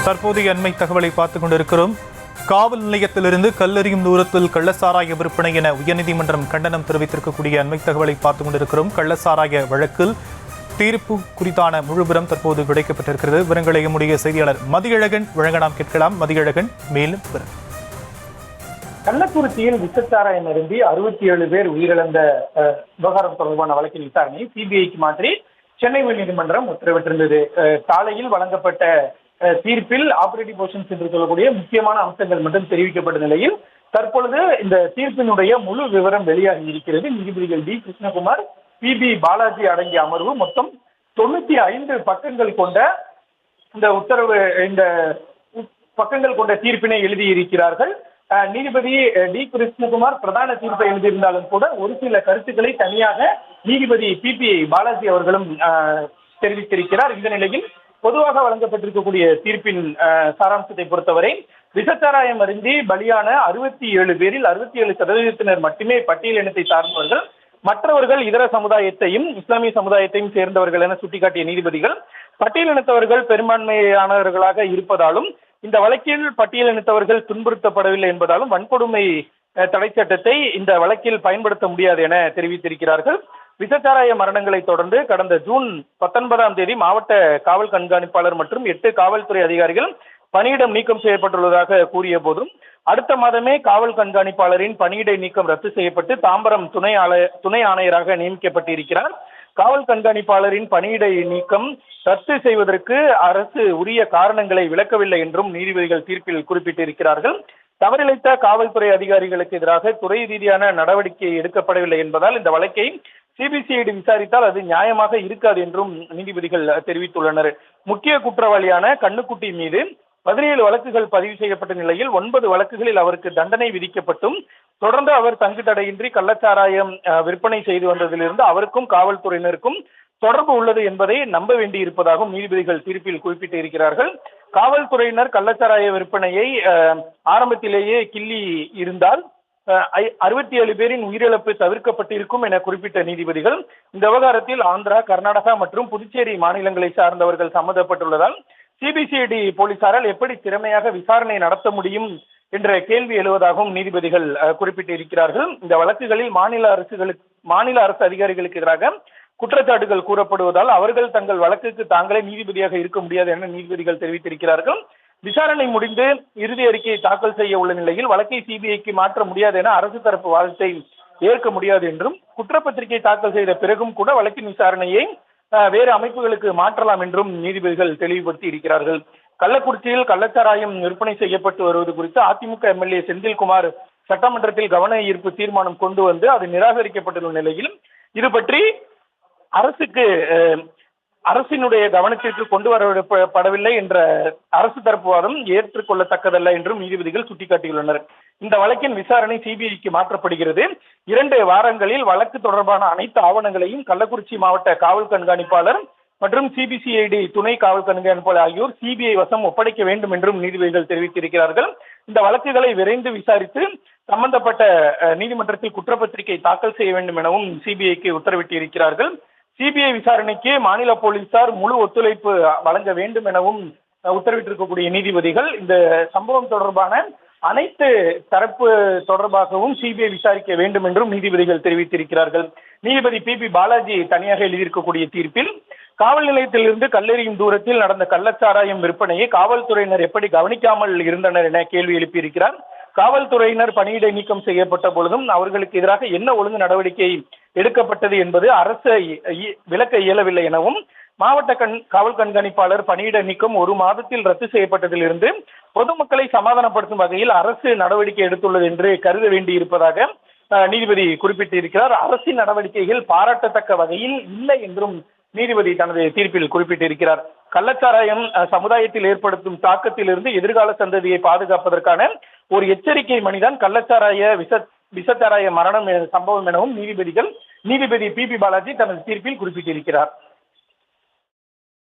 தற்போதைய அண்மை தகவலை பார்த்துக் கொண்டிருக்கிறோம். காவல் நிலையத்திலிருந்து கல்லெறியும் தூரத்தில் கள்ளசாராய விற்பனை என உயர்நீதிமன்றம் கண்டனம் தெரிவித்திருக்கக்கூடிய அண்மை தகவலை பார்த்துக் கொண்டிருக்கிறோம். கள்ளசாராய வழக்கில் தீர்ப்பு குறித்தான முழுபுறம் தற்போது கிடைக்கப்பட்டிருக்கிறது. விவரங்களை நம்முடைய செய்தியாளர் மதியழகன் வழங்க நாம் கேட்கலாம். மதியழகன், மேலும் கள்ளக்குறிச்சியில் விசச்சாராயம் அருந்தி 67 பேர் உயிரிழந்த விவகாரம் தொடர்பான வழக்கின் விசாரணை சிபிஐக்கு மாற்றி சென்னை உயர்நீதிமன்றம் உத்தரவிட்டிருந்தது. காலையில் வழங்கப்பட்ட தீர்ப்பில் ஆபரேட்டிவ் போர்ஷன்ஸ் என்று சொல்லக்கூடிய முக்கியமான அம்சங்கள் மட்டும் தெரிவிக்கப்பட்ட நிலையில் தற்பொழுது இந்த தீர்ப்பினுடைய முழு விவரம் வெளியாகி இருக்கிறது. நீதிபதிகள் டி கிருஷ்ணகுமார், பி பாலாஜி அடங்கிய அமர்வு மொத்தம் 95 பக்கங்கள் கொண்ட இந்த உத்தரவு, இந்த பக்கங்கள் கொண்ட தீர்ப்பினை எழுதியிருக்கிறார்கள். நீதிபதி டி கிருஷ்ணகுமார் பிரதான தீர்ப்பை எழுதியிருந்தாலும் கூட ஒரு சில கருத்துக்களை தனியாக நீதிபதி பி பாலாஜி அவர்களும் தெரிவித்திருக்கிறார். இந்த நிலையில் பொதுவாக வழங்கப்பட்டிருக்கக்கூடிய தீர்ப்பின் சாராம்சத்தை பொறுத்தவரை விசச்சாராயம் அருந்தி பலியான 67 பேரில் 67% மட்டுமே பட்டியல் இனத்தை சார்ந்தவர்கள், மற்றவர்கள் இதர சமுதாயத்தையும் இஸ்லாமிய சமுதாயத்தையும் சேர்ந்தவர்கள் என சுட்டிக்காட்டிய நீதிபதிகள் பட்டியல் இனத்தவர்கள் பெரும்பான்மையானவர்களாக இருப்பதாலும் இந்த வழக்கில் பட்டியல் இனத்தவர்கள் துன்புறுத்தப்படவில்லை என்பதாலும் வன்கொடுமை தடை சட்டத்தை இந்த வழக்கில் பயன்படுத்த முடியாது என தெரிவித்திருக்கிறார்கள். விசச்சாராய மரணங்களை தொடர்ந்து கடந்த ஜூன் 19ஆம் தேதி மாவட்ட காவல் கண்காணிப்பாளர் மற்றும் 8 காவல்துறை அதிகாரிகள் பணியிடம் நீக்கம் செய்யப்பட்டுள்ளதாக கூறிய போதும் அடுத்த மாதமே காவல் கண்காணிப்பாளரின் பணியிடை நீக்கம் ரத்து செய்யப்பட்டு தாம்பரம் துணை ஆணையராக நியமிக்கப்பட்டிருக்கிறார். காவல் கண்காணிப்பாளரின் பணியிடை நீக்கம் ரத்து செய்வதற்கு அரசு உரிய காரணங்களை விளக்கவில்லை என்றும் நீதிபதிகள் தீர்ப்பில் குறிப்பிட்டிருக்கிறார்கள். தவறிழைத்த காவல்துறை அதிகாரிகளுக்கு எதிராக துறை ரீதியான நடவடிக்கை எடுக்கப்படவில்லை என்பதால் இந்த வழக்கை சிபிசிஐடி விசாரித்தால் அது நியாயமாக இருக்காது என்றும் நீதிபதிகள் தெரிவித்துள்ளனர். முக்கிய குற்றவாளியான கண்ணுக்குட்டி மீது 17 வழக்குகள் பதிவு செய்யப்பட்ட நிலையில் 9 வழக்குகளில் அவருக்கு தண்டனை விதிக்கப்பட்டும் தொடர்ந்து அவர் தங்கு தடையின்றி கள்ளச்சாராயம் விற்பனை செய்து வந்ததிலிருந்து அவருக்கும் காவல்துறையினருக்கும் தொடர்பு உள்ளது என்பதை நம்ப வேண்டியிருப்பதாகவும் நீதிபதிகள் தீர்ப்பில் குறிப்பிட்டிருக்கிறார்கள். காவல்துறையினர் கள்ளச்சாராய விற்பனையை ஆரம்பத்திலேயே கிள்ளி இருந்தால் 67 பேரின் உயிரிழப்பு தவிர்க்கப்பட்டிருக்கும் என குறிப்பிட்ட நீதிபதிகள் இந்த விவகாரத்தில் ஆந்திரா, கர்நாடகா மற்றும் புதுச்சேரி மாநிலங்களை சார்ந்தவர்கள் சம்பந்தப்பட்டுள்ளதால் சிபிசிஐடி போலீசாரால் எப்படி திறமையாக விசாரணை நடத்த முடியும் என்ற கேள்வி எழுவதாகவும் நீதிபதிகள் குறிப்பிட்டிருக்கிறார்கள். இந்த வழக்குகளில் மாநில அரசு அதிகாரிகளுக்கு எதிராக குற்றச்சாட்டுகள் கூறப்படுவதால் அவர்கள் தங்கள் வழக்குக்கு தாங்களே நீதிபதியாக இருக்க முடியாது என நீதிபதிகள் தெரிவித்திருக்கிறார்கள். விசாரணை முடிந்து இறுதி அறிக்கையை தாக்கல் செய்ய உள்ள நிலையில் வழக்கை சிபிஐக்கு மாற்ற முடியாது என அரசு தரப்பு வாதத்தை ஏற்க முடியாது என்றும் குற்றப்பத்திரிகை தாக்கல் செய்த பிறகும் கூட வழக்கின் விசாரணையை வேறு அமைப்புகளுக்கு மாற்றலாம் என்றும் நீதிபதிகள் தெளிவுபடுத்தி இருக்கிறார்கள். கள்ளக்குறிச்சியில் கள்ளச்சாராயம் விற்பனை செய்யப்பட்டு வருவது குறித்து அதிமுக எம்எல்ஏ செந்தில்குமார் சட்டமன்றத்தில் கவன ஈர்ப்பு தீர்மானம் கொண்டு வந்து அது நிராகரிக்கப்பட்டுள்ள நிலையில் இது பற்றி அரசினுடைய கவனத்திற்கு கொண்டு வரப்படவில்லை என்ற அரசு தரப்பு வாதம் ஏற்றுக்கொள்ளத்தக்கதல்ல என்றும் நீதிபதிகள் சுட்டிக்காட்டியுள்ளனர். இந்த வழக்கின் விசாரணை சிபிஐக்கு மாற்றப்படுகிறது. 2 வாரங்களில் வழக்கு தொடர்பான அனைத்து ஆவணங்களையும் கள்ளக்குறிச்சி மாவட்ட காவல் கண்காணிப்பாளர் மற்றும் சிபிசிஐடி துணை காவல் கண்காணிப்பாளர் ஆகியோர் சிபிஐ வசம் ஒப்படைக்க வேண்டும் என்றும் நீதிபதிகள் தெரிவித்திருக்கிறார்கள். இந்த வழக்குகளை விரைந்து விசாரித்து சம்பந்தப்பட்ட நீதிமன்றத்தில் குற்றப்பத்திரிகை தாக்கல் செய்ய வேண்டும் எனவும் சிபிஐக்கு உத்தரவிட்டிருக்கிறார்கள். சிபிஐ விசாரணைக்கு மாநில போலீசார் முழு ஒத்துழைப்பு வழங்க வேண்டும் எனவும் உத்தரவிட்டிருக்கக்கூடிய நீதிபதிகள் இந்த சம்பவம் தொடர்பான அனைத்து தரப்பு தொடர்பாகவும் சிபிஐ விசாரிக்க வேண்டும் என்றும் நீதிபதிகள் தெரிவித்திருக்கிறார்கள். நீதிபதி பி பாலாஜி தனியாக எழுதியிருக்கக்கூடிய தீர்ப்பில் காவல் நிலையத்திலிருந்து கல்லெறியும் தூரத்தில் நடந்த கள்ளச்சாராயம் விற்பனையை காவல்துறையினர் எப்படி கவனிக்காமல் இருந்தனர் என கேள்வி எழுப்பியிருக்கிறார். காவல்துறையினர் பணியிடை நீக்கம் செய்யப்பட்ட பொழுதும் அவர்களுக்கு எதிராக என்ன ஒழுங்கு நடவடிக்கை எடுக்கப்பட்டது என்பது அரசு விளக்க இயலவில்லை எனவும் மாவட்ட காவல் கண்காணிப்பாளர் பணியிட நீக்கம் 1 மாதத்தில் ரத்து செய்யப்பட்டதிலிருந்து பொதுமக்களை சமாதானப்படுத்தும் வகையில் அரசு நடவடிக்கை எடுத்துள்ளது என்று கருத வேண்டியிருப்பதாக நீதிபதி குறிப்பிட்டிருக்கிறார். அரசின் நடவடிக்கைகள் பாராட்டத்தக்க வகையில் இல்லை என்றும் நீதிபதி தனது தீர்ப்பில் குறிப்பிட்டிருக்கிறார். கள்ளச்சாராயம் சமுதாயத்தில் ஏற்படுத்தும் தாக்கத்திலிருந்து எதிர்கால சந்ததியை பாதுகாப்பதற்கான ஒரு எச்சரிக்கை மணிதான் கள்ளச்சாராய விசச்சாராய மரணம் சம்பவம் எனவும் நீதிபதி பி பாலாஜி தனது தீர்ப்பில் குறிப்பிட்டிருக்கிறார்.